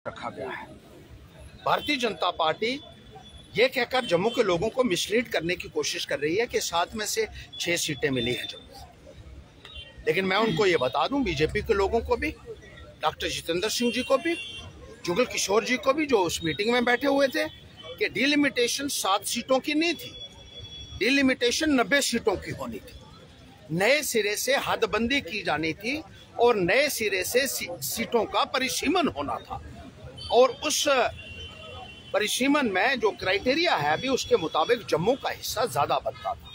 रखा गया है। भारतीय जनता पार्टी ये कहकर जम्मू के लोगों को मिसलीड करने की कोशिश कर रही है कि 7 में से 6 सीटें मिली हैं जम्मू। लेकिन मैं उनको ये बता दूं, बीजेपी के लोगों को भी, डॉक्टर जितेंद्र सिंह जी को भी, जुगल किशोर जी को भी, जो उस मीटिंग में बैठे हुए थे, कि डिलिमिटेशन 7 सीटों की नहीं थी, डिलिमिटेशन 90 सीटों की होनी थी। नए सिरे से हदबंदी की जानी थी और नए सिरे से सीटों का परिसीमन होना था। और उस परिसीमन में जो क्राइटेरिया है अभी, उसके मुताबिक जम्मू का हिस्सा ज्यादा बनता था।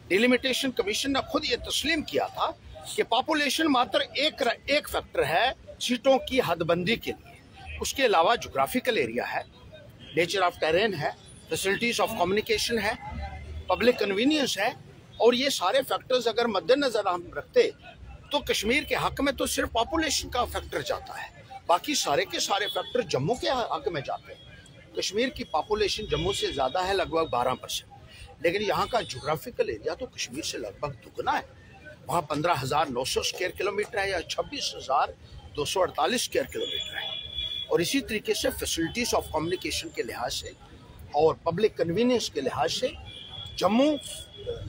डिलिमिटेशन कमीशन ने खुद ये तस्लीम किया था कि पॉपुलेशन मात्र एक फैक्टर है सीटों की हदबंदी के लिए। उसके अलावा जोग्राफिकल एरिया है, नेचर ऑफ टेरेन है, फैसिलिटीज ऑफ कम्युनिकेशन है, पब्लिक कन्वीनियंस है। और ये सारे फैक्टर्स अगर मद्देनजर हम रखते तो कश्मीर के हक में तो सिर्फ पॉपुलेशन का फैक्टर जाता है, बाकी सारे के सारे फैक्टर जम्मू के हक में जाते हैं। कश्मीर की पॉपुलेशन जम्मू से ज़्यादा है, लगभग 12%, लेकिन यहाँ का जोग्राफिकल एरिया तो कश्मीर से लगभग दुगना है। वहाँ 15,900 स्क्वायर किलोमीटर है या 26,248 स्क्वायर किलोमीटर है। और इसी तरीके से फैसिलिटीज़ ऑफ कम्युनिकेशन के लिहाज से और पब्लिक कन्वीनियंस के लिहाज से जम्मू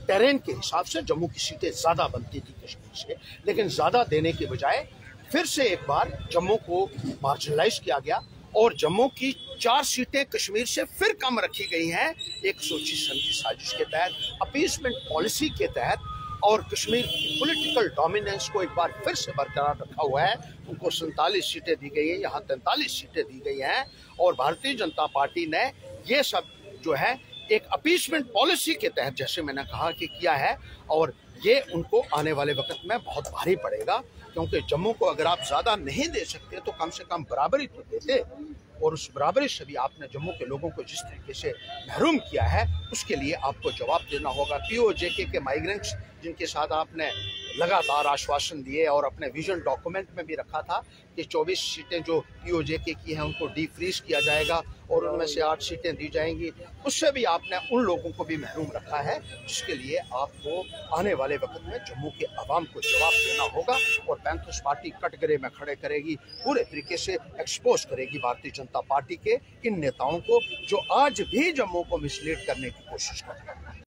टेरेन के हिसाब से जम्मू की सीटें ज़्यादा बनती थी कश्मीर से। लेकिन ज़्यादा देने के बजाय फिर से एक बार जम्मू को मार्जिनलाइज किया गया और जम्मू की 4 सीटें कश्मीर से फिर कम रखी गई हैं एक सोची समझी साजिश के तहत, अपीसमेंट पॉलिसी के तहत। और कश्मीर की पॉलिटिकल डोमिनेंस को एक बार फिर से बरकरार रखा हुआ है। उनको 47 सीटें दी गई हैं, यहाँ 43 सीटें दी गई हैं। और भारतीय जनता पार्टी ने ये सब जो है एक अपीसमेंट पॉलिसी के तहत, जैसे मैंने कहा, कि किया है। और ये उनको आने वाले वक्त में बहुत भारी पड़ेगा, क्योंकि जम्मू को अगर आप ज़्यादा नहीं दे सकते तो कम से कम बराबरी तो देते। और उस बराबरी से भी आपने जम्मू के लोगों को जिस तरीके से महरूम किया है, उसके लिए आपको जवाब देना होगा। POJK के माइग्रेंट्स जिनके साथ आपने लगातार आश्वासन दिए और अपने विजन डॉक्यूमेंट में भी रखा था कि 24 सीटें जो POJK की हैं उनको डीफ्रीज किया जाएगा और उनमें से 8 सीटें दी जाएंगी, उससे भी आपने उन लोगों को भी महरूम रखा है, जिसके लिए आपको आने वाले वक्त में जम्मू के अवाम को जवाब देना होगा। और पैंथर्स पार्टी कटघरे में खड़े करेगी, पूरे तरीके से एक्सपोज करेगी भारतीय जनता पार्टी के इन नेताओं को जो आज भी जम्मू को मिसलीड करने की कोशिश कर रहे हैं।